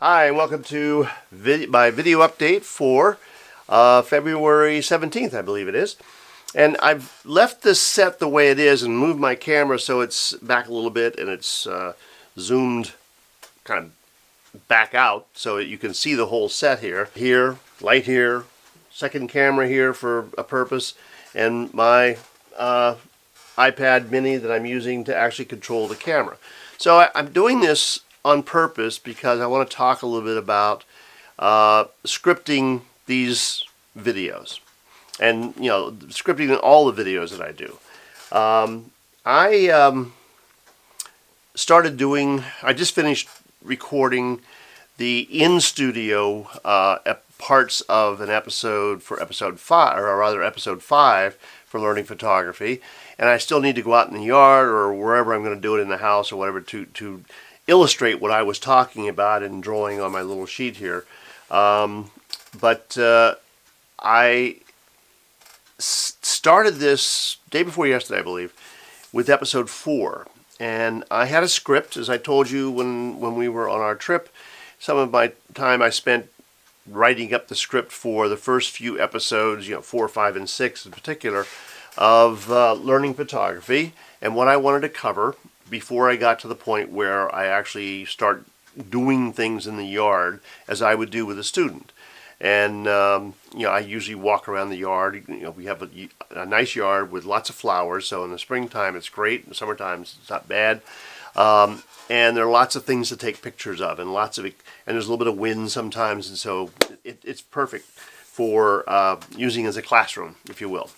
Hi, and welcome to my video update for February 17th, I believe it is. And I've left this set the way it is and moved my camera so it's back a little bit and it's zoomed kind of back out so that you can see the whole set here. Here, light here, second camera here for a purpose, and my iPad mini that I'm using to actually control the camera. So I'm doing this on purpose because I want to talk a little bit about scripting these videos, and scripting all the videos that I do. I just finished recording the in-studio parts of an episode for episode 5, or rather episode 5 for learning photography, and I still need to go out in the yard or wherever I'm going to do it in the house or whatever to illustrate what I was talking about and drawing on my little sheet here. I started this day before yesterday, I believe, with episode 4. And I had a script, as I told you when we were on our trip. Some of my time I spent writing up the script for the first few episodes, 4, 5, and 6 in particular, of learning photography and what I wanted to cover before I got to the point where I actually start doing things in the yard as I would do with a student. And I usually walk around the yard. We have a nice yard with lots of flowers, so in the springtime it's great, in the summertime it's not bad. And there are lots of things to take pictures of, and there's a little bit of wind sometimes, and so it's perfect for using as a classroom, if you will.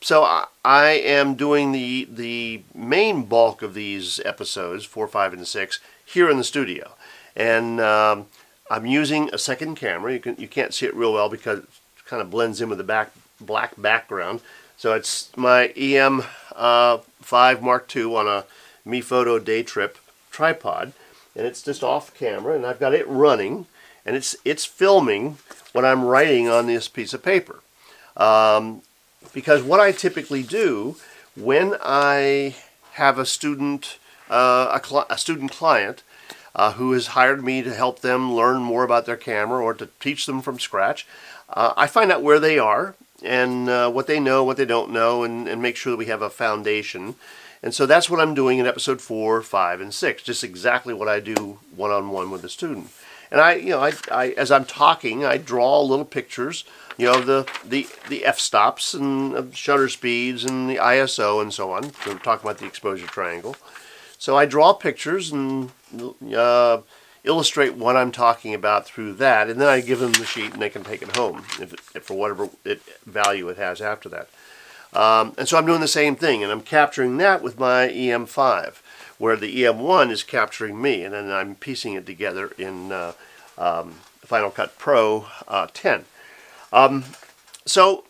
So I am doing the main bulk of these episodes, 4, 5, and 6, here in the studio, and I'm using a second camera. You can't see it real well because it kind of blends in with the black background. So it's my EM5 Mark II on a Mi Photo Day Trip tripod, and it's just off camera, and I've got it running, and it's filming what I'm writing on this piece of paper. Because what I typically do when I have a student client who has hired me to help them learn more about their camera or to teach them from scratch, I find out where they are and what they know, what they don't know, and make sure that we have a foundation. And so that's what I'm doing in episode 4, 5, and 6, just exactly what I do one-on-one with the student. And I as I'm talking, I draw little pictures, the f-stops and shutter speeds and the ISO and so on. So we're talking about the exposure triangle. So I draw pictures and illustrate what I'm talking about through that, and then I give them the sheet and they can take it home for whatever value it has after that. And so I'm doing the same thing, and I'm capturing that with my EM5, where the EM1 is capturing me, and then I'm piecing it together in Final Cut Pro 10. So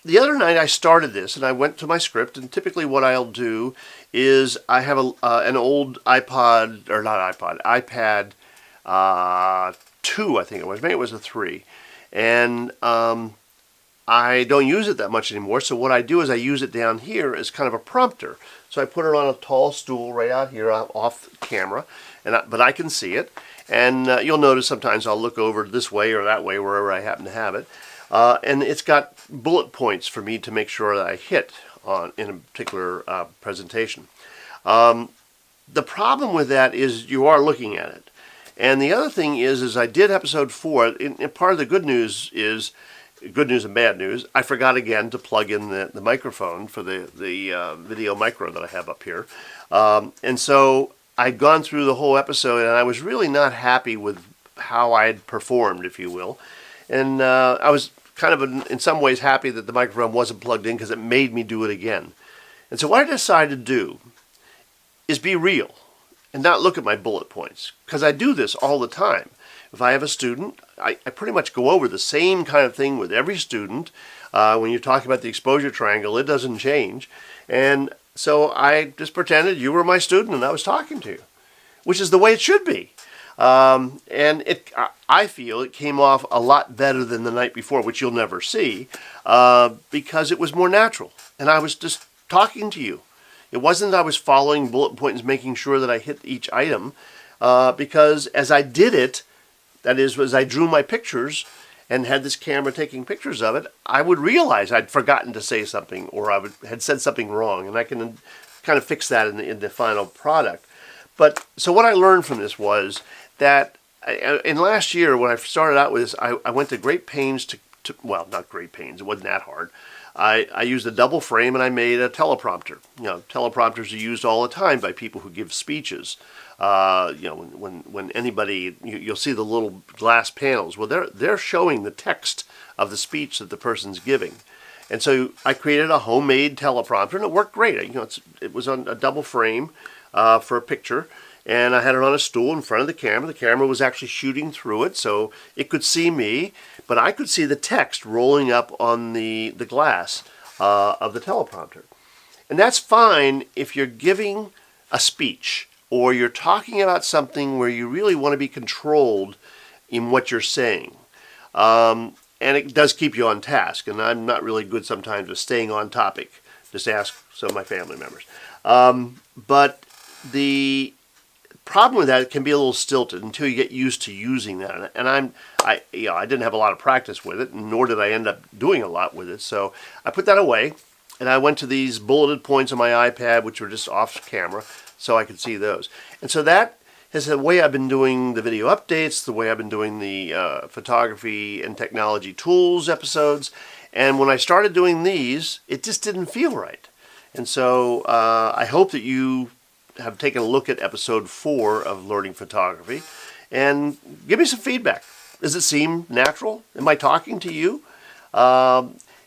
the other night I started this, and I went to my script, and typically what I'll do is I have an old iPad 2, I think it was. Maybe it was a 3. And I don't use it that much anymore, so what I do is I use it down here as kind of a prompter. So I put it on a tall stool right out here off camera, but I can see it. And you'll notice sometimes I'll look over this way or that way, wherever I happen to have it. And it's got bullet points for me to make sure that I hit in a particular presentation. The problem with that is you are looking at it. And the other thing is I did episode 4, and part of the good news is, good news and bad news, I forgot again to plug in the microphone for the video micro that I have up here. And so I'd gone through the whole episode, and I was really not happy with how I had performed, if you will. And I was kind of in some ways happy that the microphone wasn't plugged in because it made me do it again. And so what I decided to do is be real and not look at my bullet points, because I do this all the time. If I have a student, I pretty much go over the same kind of thing with every student. When you're talking about the exposure triangle, it doesn't change. And so I just pretended you were my student and I was talking to you, which is the way it should be. And I feel it came off a lot better than the night before, which you'll never see, because it was more natural. And I was just talking to you. It wasn't that I was following bullet points, making sure that I hit each item. because as I did it, that is, as I drew my pictures and had this camera taking pictures of it, I would realize I'd forgotten to say something, or had said something wrong, and I can kind of fix that in the final product. But so what I learned from this was that in last year, when I started out with this, I went to great pains to well, not great pains, it wasn't that hard. I used a double frame and I made a teleprompter. You know, teleprompters are used all the time by people who give speeches. You know, when anybody, you'll see the little glass panels. Well, they're showing the text of the speech that the person's giving. And so I created a homemade teleprompter, and it worked great. You know, it was on a double frame for a picture, and I had it on a stool in front of the camera. The camera was actually shooting through it, so it could see me, but I could see the text rolling up on the glass of the teleprompter. And that's fine if you're giving a speech or you're talking about something where you really want to be controlled in what you're saying. And it does keep you on task, and I'm not really good sometimes with staying on topic. Just ask some of my family members. But the problem with that, it can be a little stilted until you get used to using that. And I didn't have a lot of practice with it, nor did I end up doing a lot with it. So I put that away, and I went to these bulleted points on my iPad, which were just off camera, so I could see those. And so that is the way I've been doing the video updates, the way I've been doing the photography and technology tools episodes. And when I started doing these, it just didn't feel right. And so I hope that you have taken a look at episode 4 of Learning Photography and give me some feedback. Does it seem natural? Am I talking to you?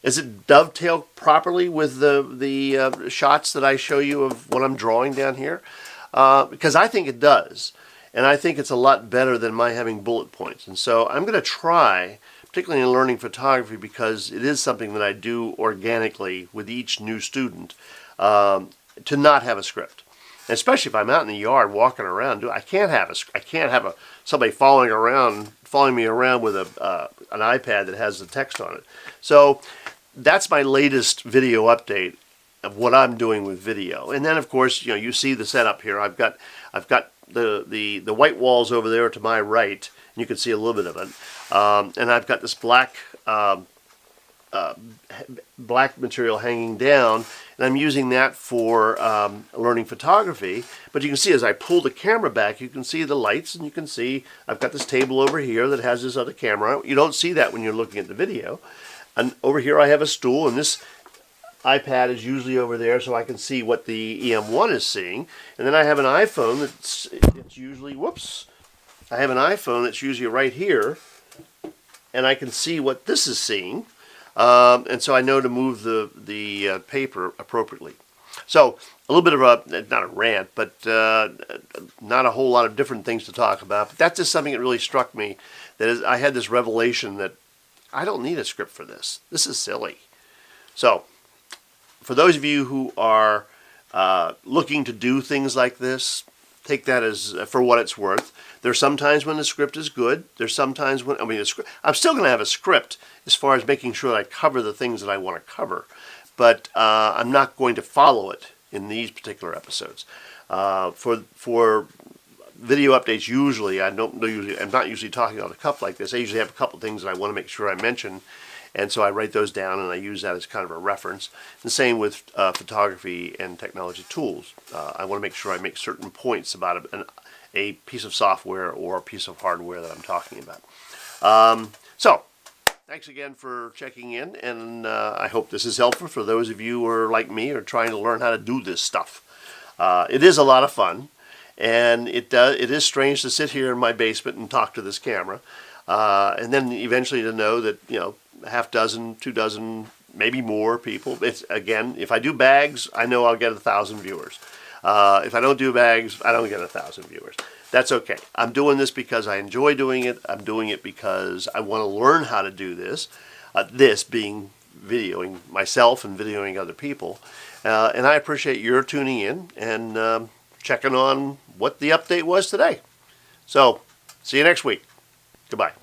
Is it dovetailed properly with the shots that I show you of what I'm drawing down here? Because I think it does. And I think it's a lot better than my having bullet points. And so I'm going to try, particularly in learning photography, because it is something that I do organically with each new student, to not have a script. And especially if I'm out in the yard walking around, I can't have somebody following me around with an iPad that has the text on it. So that's my latest video update of what I'm doing with video. And then of course, you see the setup here. I've got the white walls over there to my right, and you can see a little bit of it. And I've got this black material hanging down, and I'm using that for learning photography. But you can see as I pull the camera back, you can see the lights, and you can see I've got this table over here that has this other camera. You don't see that when you're looking at the video. And over here I have a stool, and this iPad is usually over there so I can see what the EM1 is seeing. And then I have an iPhone that's usually, I have an iPhone that's usually right here, and I can see what this is seeing. And so I know to move the paper appropriately. So a little bit of not a rant, but not a whole lot of different things to talk about. But that's just something that really struck me. That is, I had this revelation that I don't need a script for this. This is silly. So for those of you who are looking to do things like this, take that as for what it's worth. There's some times when the script is good. There's sometimes when, I'm still going to have a script as far as making sure that I cover the things that I want to cover. But I'm not going to follow it in these particular episodes. For video updates, usually, I'm not usually talking off the cuff like this. I usually have a couple things that I want to make sure I mention. And so I write those down, and I use that as kind of a reference. The same with photography and technology tools. I want to make sure I make certain points about a piece of software or a piece of hardware that I'm talking about. So, thanks again for checking in, and I hope this is helpful for those of you who are like me or trying to learn how to do this stuff. It is a lot of fun, and it is strange to sit here in my basement and talk to this camera, and then eventually to know that, half dozen, 2 dozen, maybe more people. It's, again, if I do bags, I know I'll get 1,000 viewers. If I don't do bags, I don't get 1,000 viewers. That's okay. I'm doing this because I enjoy doing it. I'm doing it because I want to learn how to do this. This being videoing myself and videoing other people. And I appreciate your tuning in and checking on what the update was today. So, see you next week. Goodbye.